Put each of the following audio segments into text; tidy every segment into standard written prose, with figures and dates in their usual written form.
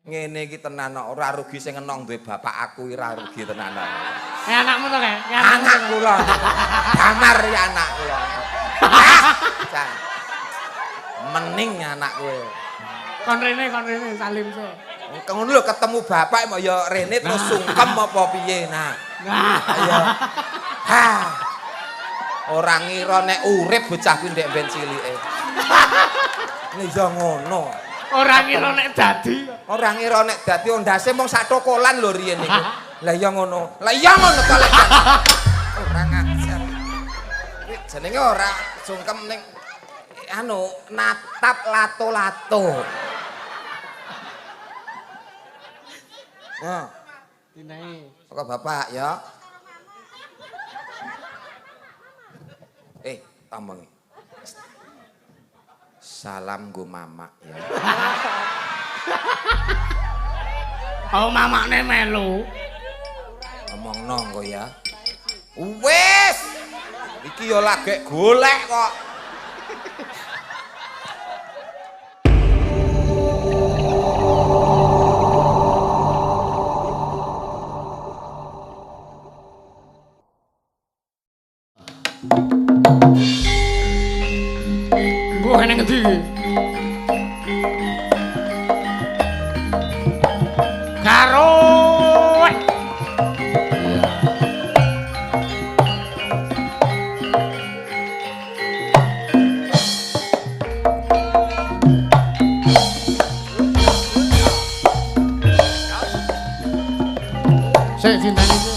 Ngene iki tenan ora rugi sing enong duwe bapak aku ora rugi tenan. Anakmu to, Kek? Anakku lho. Damar ya anak kula. Mening anak kowe. Kon rene salim se. Ngono lho ketemu bapak mau ya rene terus sungkem apa piye nah. Ayo. Ha. Ora ngira nek urip bocah kuwi ndek ben cilike. Nek ya ngono. Ora ngira nek dadi. Ora ngira nek dadi ondase mung sak tokolan lho riyen niku. Lah iya ngono. Lah iya ngono to lek. Ora ngajar. Kuwi jenenge ora sungkem ning anu natap lato-lato. Nah, Dinae. kok bapak ya. Tambang. Salam go mamak ya. Oh mamakne melu. Ngomongno engko ya. Wis. Iki ya lagi golek kok. Mbok nang ngendi iki? Karo Sik dinteni iki.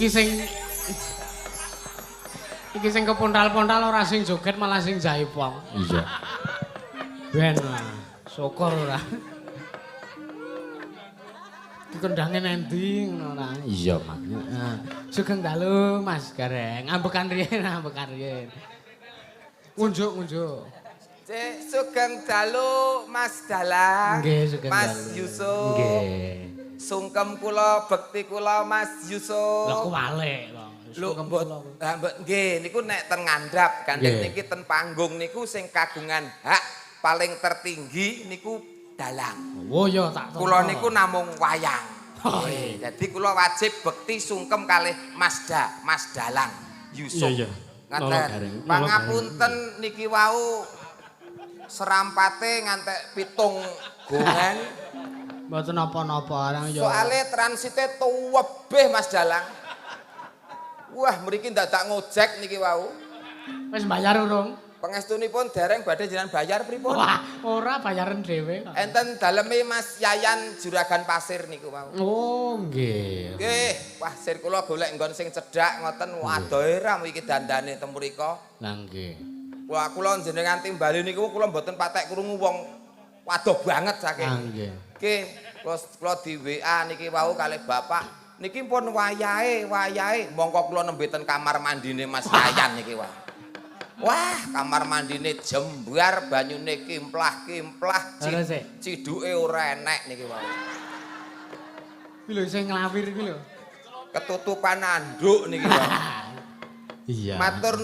Iki sing kepontal-pontal ora sing joget malah sing jaipong. Iya. Ben syukur ora. Dikendange nendi ngono ora. Iya, Mas. Heeh. Sugeng dalu Mas Gareng. Ambekan riyen. Unjuk. Cek sugeng dalu Mas Dalang. Nggih, sugeng Mas dalu. Yusuf. Nggih. Sungkem kula, bekti kula Mas Yusuf. Lah kok walek kok. Lho mbok nggih niku nek ten ngandhap gandeng niki ten panggung niku sing kagungan hak paling tertinggi niku dalang. Oh ya tak Kula niku namung wayang. Jadi kula wajib bekti sungkem kalih Mas Dalang Yusuf. Iya. Ngaten. Pangapunten niki wau serampate ngantek 7 gongan. Mboten napa-napa arang ya. Soale transite tuwebeh Mas Dalang. Wah, mriki dadak ngojek niki wau. Wis bayar urung? Pangestunipun dereng badhe jenengan bayar pripun? Wah, ora bayaran dhewe kok. Enten daleme Mas Yayan Juragan Pasir niku wau. Oh, nggih. Nggih, wah sir kula golek nggon sing cedhak ngoten wadohe ram iki dandane teng mrika. Lah nggih. Kula jenengan timbali niku kula mboten patek krungu wong wadoh banget saking. Ah nggih. Nggih, kula di WA niki wau kalih Bapak. Niki pun wayahe, mongko kula nembe ten kamar mandine Mas Yayan niki wae. Wah, kamar mandine jembar, banyune kimplah-kimplah, ciduke ora enek niki wae. Iki lho sing nglawir iki lho. Ketutupan anduk niki wae. Iya. Matur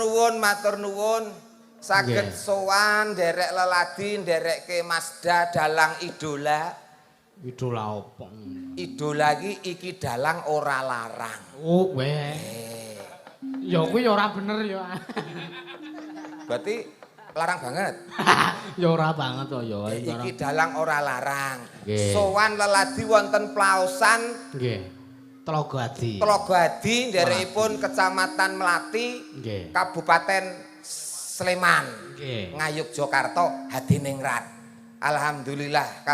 nuwun. Saged sowan nderek leladi, nderekke Masda Dalang Idola. Idola opo? Idola iki dalang ora larang. Oh, weh. Ya kuwi ora bener ya. Berarti larang banget. Ya ora banget to ya. Iki dalang ora larang. Nggih. Sowan leladi wonten Plaosan. Nggih. Tlaga Adi. Tlaga Adi nderekipun Kecamatan Melati, Nggih. Kabupaten Sleman. Nggih. Ngayogyakarta Hadiningrat. Alhamdulillah.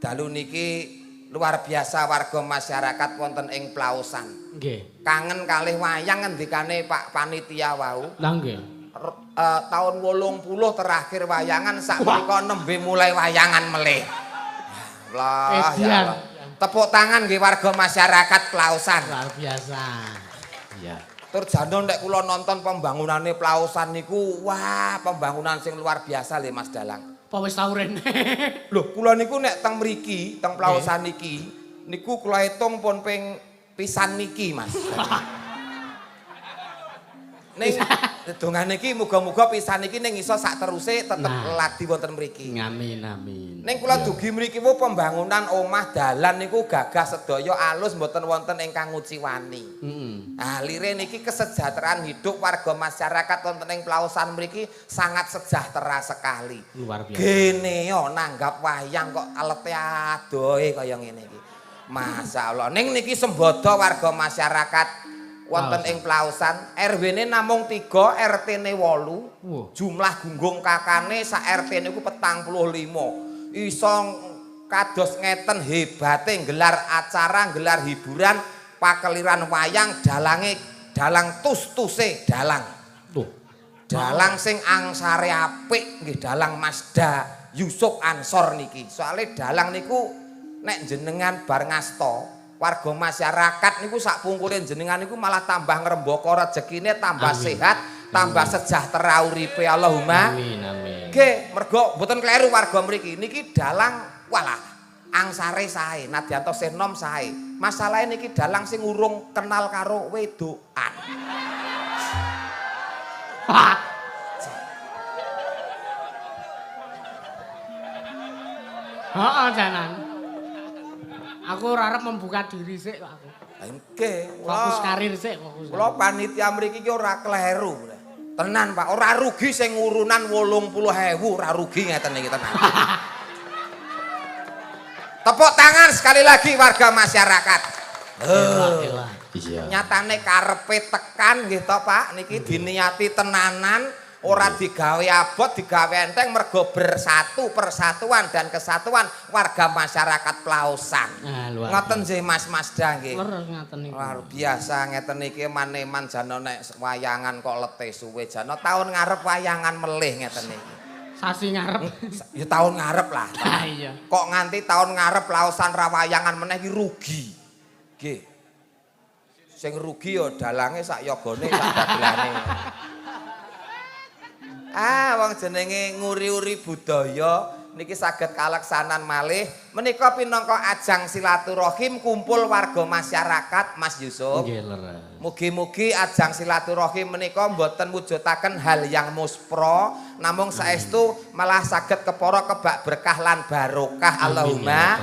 Dalu niki luar biasa warga masyarakat wonten ing Plaosan. Nggih. Kangen kalih wayang ngendikane Pak Panitia wau. Lah nggih. Tahun 80 terakhir wayangan sak menika nembe mulai wayangan melih. Allah ya Allah. Tepuk tangan nggih warga masyarakat Plaosan. Luar biasa. Iya. Tur jano nek kula nonton pembangunane Plaosan niku wah pembangunan sing luar biasa lho Mas Dalang. Apa wis tau rene? Lho kula niku nek teng mriki, teng Plaosan niki niku kula hitung pun ping pisan niki Mas. Ning dongane iki muga-muga pisan iki ning iso sak teruse tetep ladi wonten mriki. Amin. Ning kula dugi mriki pembangunan omah dalan niku gagah sedaya alus mboten wonten ingkang nguciwani. Heeh. Nah, lire niki kesejahteraan hidup warga masyarakat wonten ing Plaosan mriki sangat sejahtera sekali. Luar biasa. Gene yo nanggap wayang kok alete adohe kaya ngene iki. Masyaallah. Ning niki sembodo warga masyarakat wonten ing Plaosan, RW-ne namung 3, RT-ne 8. Jumlah gunggung kakane sak RT niku 45. Iso kados ngeten hebate nggelar acara, nggelar hiburan, pakeliran wayang dalang tus-tuse dalang. Dalang sing angsare apik nggih dalang Masda Yusuf Ansor niki. Soale dalang niku nek jenengan bar ngasta warga masyarakat niku sak pungkure jenengan niku malah tambah ngrembaka rezekine, tambah sehat, tambah sejahtera uripe. Allahumma amin. Nggih, mergo mboten kleru warga mriki. Niki dalang walah angsare sae, nadyan to senom sae. Masalahe niki dalang sing urung kenal karo wedokan. Heeh, janan. Aku ora arep membuka diri sik kok aku. Nggih, Fokus karir sik fokus. Kula panitia mriki ki ora kleru. Tenan, Pak. Ora rugi sing urunan 80.000, ora rugi ngeten iki tenan. Tepuk tangan sekali lagi warga masyarakat. Elah. Iya. Nyatane karepe tekan nggih to, Pak. Niki diniati tenanan Ora digawe abot, digawe enteng mergo bersatu, persatuan dan kesatuan warga masyarakat Plausan. Ngoten nggih Mas Masda nggih. Leres ngaten niku. Luar biasa ngeten iki maneman jana nek wayangan kok letih suwe jana tahun ngarep wayangan melih ngeten iki. Sasi ngarep. Ya tahun ngarep lah. Ah iya. Kok nganti tahun ngarep Plausan ra wayangan meneh iki rugi. Nggih. Sing rugi ya dalange sak yogane sak dagelane. Wong jenenge nguri-uri budaya niki saged kaleksanan malih menika pinangka ajang silaturahim kumpul warga masyarakat Mas Yusuf. Nggih leres. Mugi-mugi ajang silaturahim menika mboten mujudaken hal yang muspro namung saestu malah saged kepara kebak berkah lan barokah. Allahumma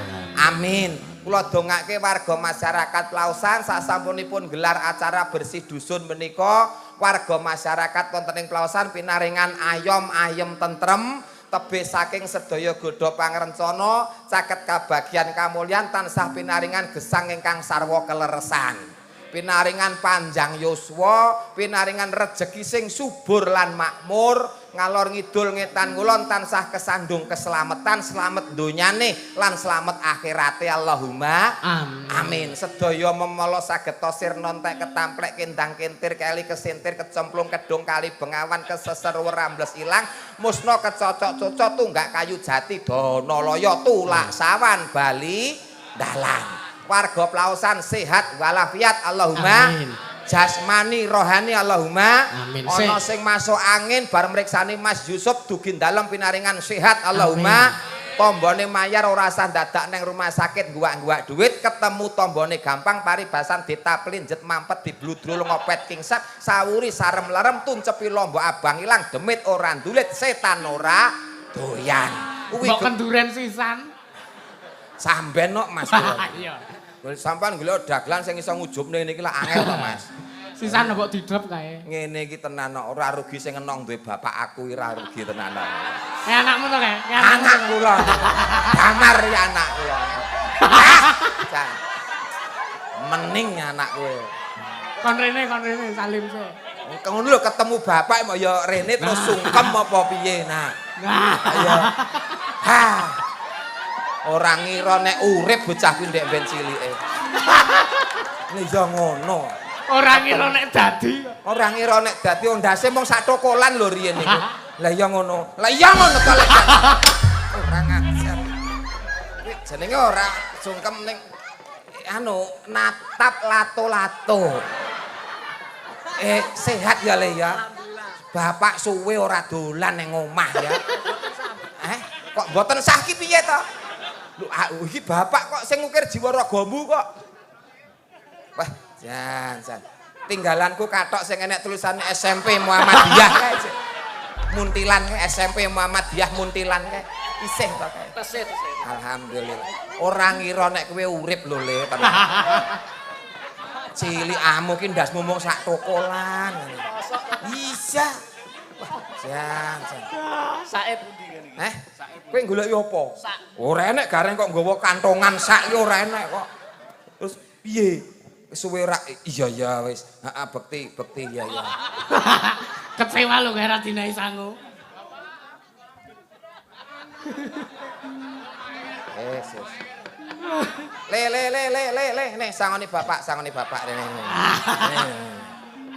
amin. Kula dongake warga masyarakat Plausan sasampunipun gelar acara bersih dusun menika warga masyarakat wonten ing Plausan pinaringan ayom ayem tentrem tebih saking sedaya godha pangrencana caket kabagyan kamulyan tansah pinaringan gesang ingkang sarwa keleresan pinaringan panjang yuswa pinaringan rejeki sing subur lan makmur ngalor ngidul ngetan ngulon tansah kesandung keselamatan selamat donyane lan selamat akhirate Allahumma amin. Sedaya memala saged tosir nontek ketamplek kendang kentir keli kesintir kecemplung kedung kali bengawan keseseruwer rambles ilang musna kecocok-cocok tunggak kayu jati Donalaya tulak sawan Bali dalan warga Plausan sehat walafiat Allahumma amin. Jasmani rohani Allahumma amin. Ana sing masuk angin bar mriksani Mas Yusuf dugi dalem pinaringan sehat Allahumma tombone mayar ora usah dadak neng rumah sakit guak-guak duit ketemu tombone gampang paribasan ditaplinjet mampet dibludrul ngopet kingsat sawuri sarem lerem tuncepi lombok abang ilang demit ora ndulit setan ora doyan kuwi kok kenduren sisan samben kok Mas iya sampean golek dagelan sing iso ngujubne niki lak angel kok Mas. Sisan kok didrop kae. Ngene iki tenan ora rugi sing enong duwe bapak aku ora rugi tenan. Anakmu to kae? Anak kula. Damar ya anak kula. Mening anak kowe. Kon rene salim se. Ngono lho ketemu bapak mau ya rene terus sungkem apa piye nah. Ayo. Ha. Ora ngira nek urip bocah ki ndek ben cilike. Nek ya ngono. Ora ngira nek dadi. Ora ngira nek dadi ondase mung sak tokolan lho riyen niku. Lah ya ngono. Lah ya ngono to lek. Ora ngajar. Kuwi jenenge ora sungkem ning natap lato-lato. Sehat ya Le ya. Bapak suwe ora dolan ning omah ya. Kok mboten sah ki piye to? Lho iki bapak kok sing ngukir jiwa ragamu kok. Wah, jan. Tinggalanku kathok sing enek tulisan SMP Muhammadiyah kae. Muntilan SMP Muhammadiyah Muntilan kae. Isih to kae. Tesih. Alhamdulillah. Ora ngira nek kowe urip lho Le, tenan. Cilikamu ki ndasmu mung sak tokolan. Iya. Wah, jan. Sae pundi kene iki? Kowe golek apa? Ora enek gareng kok nggawa kantongan sak iki ora enek kok. Terus piye? Suwe ora iya wis. Heeh bekti ya. Kecewa lho gara dinahi sangu. Le nih sangoni bapak rene.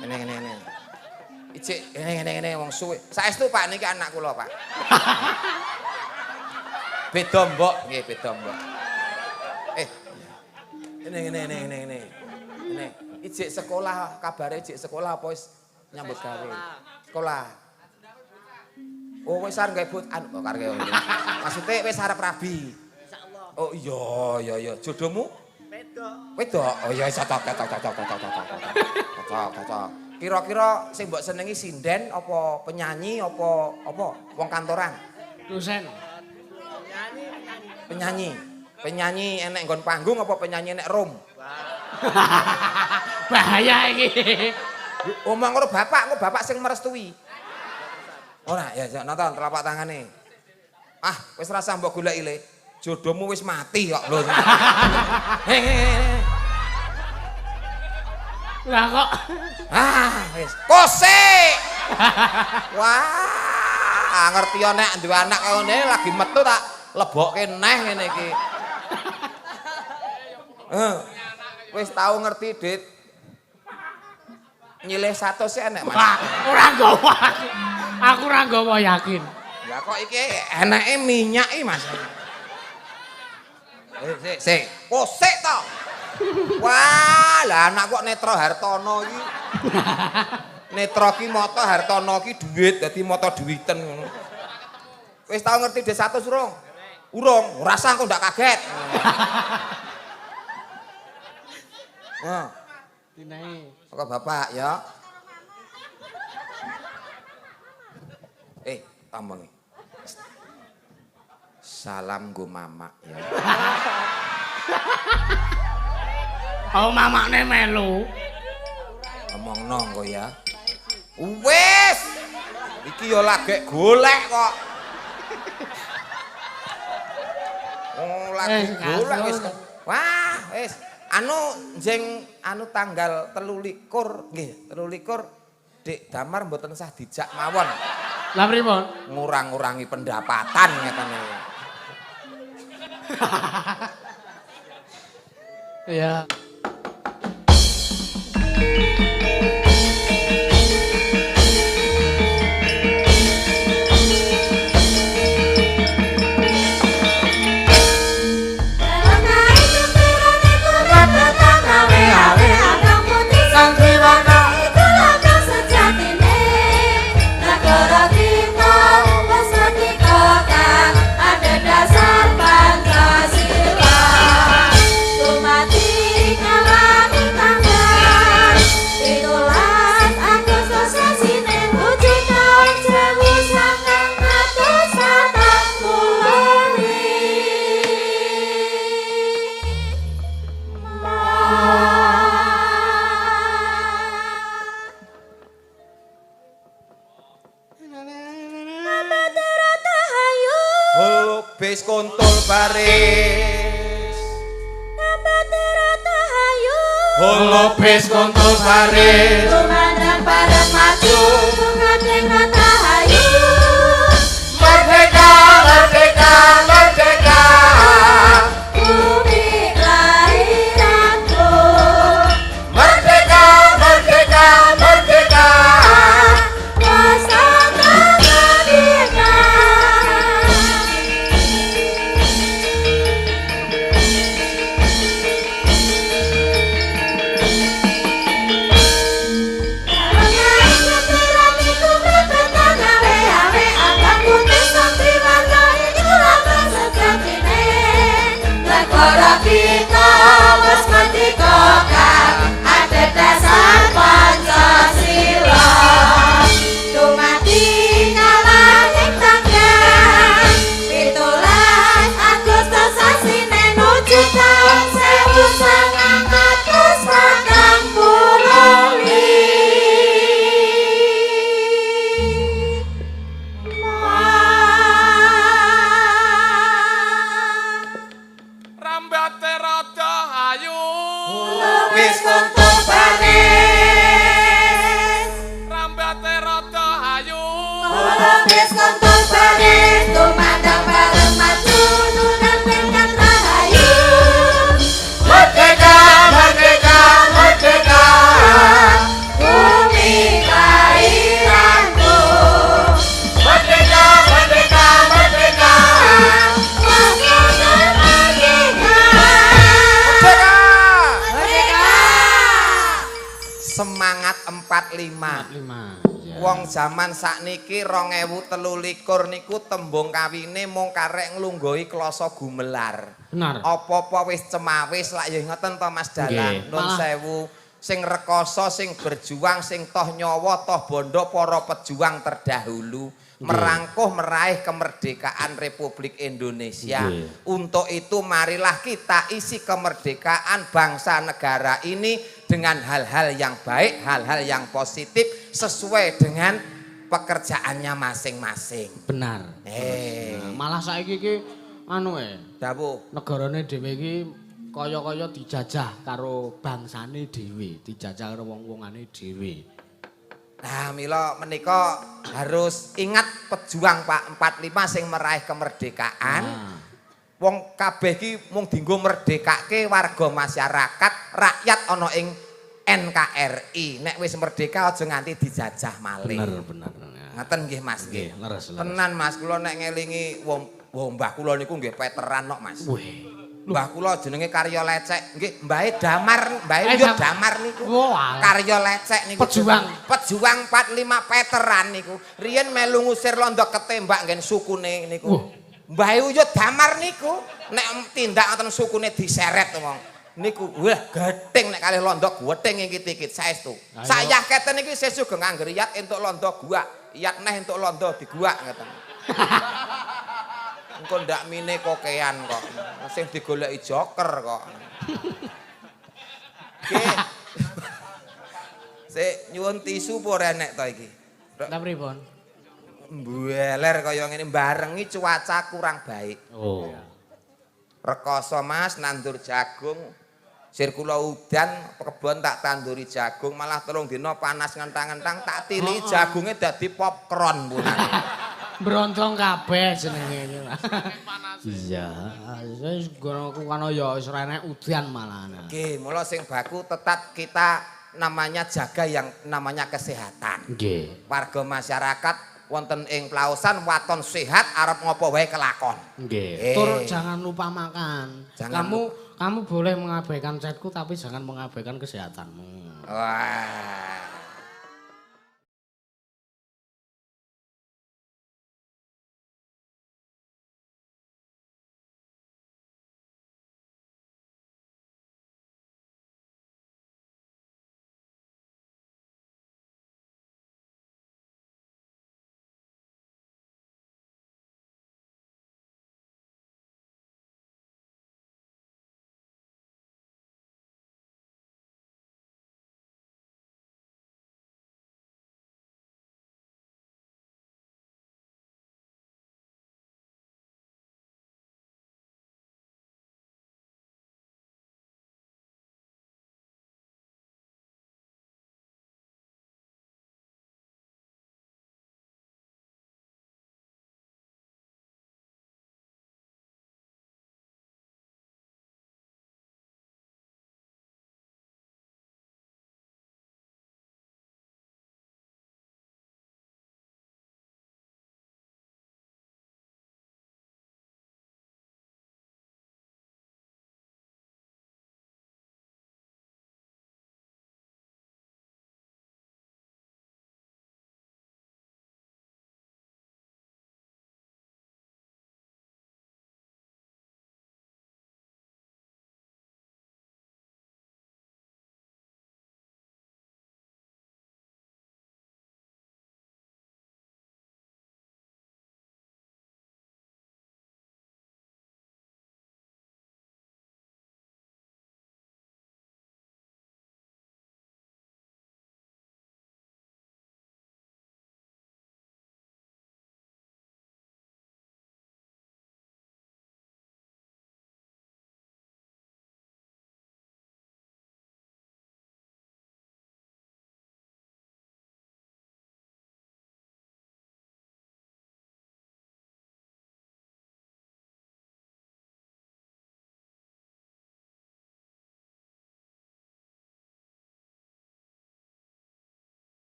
Ini. Icik ngene wong suwe. Saestu Pak niki anak kula, Pak. Beda mbok, nggih beda mbok. Ini. Ijik sekolah, kabare ijik sekolah apa wis nyambut gawe? Sekolah. Oh wis arep gawe karek. Maksude wis arep rabi. Insyaallah. Oh iya. Jodohmu? Wedok. Oh iya cocok. Kira-kira sing mbok senengi sinden apa penyanyi apa wong kantoran? Dosen. Penyanyi enek nggon panggung apa penyanyi enek rom? Bahaya iki. Omong karo bapak sing merestui. Ora ya nonton telapak tangane. Wis rasa mbok goleki Le. Jodohmu wis mati kok lho. Lah kok wis. Kose. Wah, ngerti ya nek duwe anak kaya ngene lagi metu tak lebokke neh ngene iki. Wis tau ngerti, Dit. Nyilih 100 sih enek, Mas. Ora nggawa. Aku ora nggawa yakin. Ya kok iki eneke minyak iki, Mas. Sik. Oh, sik to. Wah, lah anak kok Netra Hartono iki. Netra ki mata Hartono ki dhuwit, dadi mata dhuwiten ngono. Wis tau ngerti Dit 100 urung? Urung, ora usah kok ndak kaget. Nah, Dinae. kok Bapak ya. Tambang. Salam go mamak ya. Oh, mamakne melu. Ngomongno engko ya. Wis. Iki ya lagi golek kok. Oh, lagi golek wis. Wah, wis. Jeng tanggal 23 nggih, 23 Dik Damar mboten sah dijak mawon. Lah pripun? Ngurang-ngurangi pendapatan ngeten iki. Iya. Bis kontul baris Nabatera tahayu Holo bis kontul baris Kumandang bareng maju Bunga tahayu Merdeka, merdeka, merdeka Bumi kelahiranku Merdeka, merdeka, merdeka Pusaka merdeka Negara kita wis merdeka ada dasar Pancasila dumadi ngalahin tanggal 17 Agustus sasine nuju taun 1945 Rambate rada ayu. Wis kontul baris Rambate rada ayu. Wis kontul baris tumandang bareng maju nunang tingkat rahayu Merdeka, merdeka, merdeka bumi kelahiranku Merdeka, merdeka, merdeka Pusaka merdeka Merdeka merdeka Semangat 45 Wong jaman sakniki 2023 niku tembung kawine mung karek nglungguhi klasa gumelar. Benar. Apa-apa wis cemawis lak ya ngoten to Mas Dalang. Nggih. Nun Malah- sewu sing rekoso, sing berjuang, sing toh nyawa, toh bondo para pejuang terdahulu merangkuh meraih kemerdekaan Republik Indonesia. Nggih. Untuk itu marilah kita isi kemerdekaan bangsa negara ini dengan hal-hal yang baik, hal-hal yang positif sesuai dengan pekerjaannya masing-masing. Benar. Malah saiki iki Dawuh. negarane dhewe iki kaya-kaya dijajah karo bangsane dhewe, dijajah karo wong-wongane dhewe. Nah, mila menika harus ingat pejuang Pak 45 sing meraih kemerdekaan. Wong kabeh iki mung dienggo merdekake warga masyarakat, rakyat ana ing NKRI. Nek wis merdeka aja nganti dijajah malih. Bener. Ngaten nggih Mas nggih. Leres. Tenan Mas, kula nek ngelingi wong mbah kula niku nggih veteran kok Mas. Wih. Mbah kula jenenge Karya Lecek. Nggih, mbahe Damar, mbahe yo Damar niku. Karya Lecek niku. Pejuang 45 veteran niku. Riyen melu ngusir londo ketembak nggen sukune niku. Mbahe yo Damar niku. Nek tindak ngoten sukune diseret wong. Niku wah gething nek kalih londo gething ikit-ikit saestu. Sayah keten iki sesuk ngangger iyat entuk londo guak. Iyat neh entuk londo diguak ngoten. Engko ndak mine kokean kok. Sing digoleki joker kok. Nggih. Sik nyuwun tisu apa ora enek to iki? Ndak pripun? Mbueler kaya ngene barengi cuaca kurang baik. Oh. Rekoso Mas nandur jagung. Sir kula udan kebon tak tanduri jagung malah 3 dina panas ngentang-ngentang tak tili jagunge dadi popcorn punane. Brontong kabeh jenenge iki. Iya. Wis kono ya wis renek udan malahan. Nggih, mula sing baku tetap kita namanya jaga yang namanya kesehatan. Nggih. Warga masyarakat wonten ing Plaosan waton sehat arep ngopo wae kelakon. Nggih. Tur jangan lupa makan. Jangan Kamu boleh mengabaikan chatku tapi jangan mengabaikan kesehatanmu. Wah.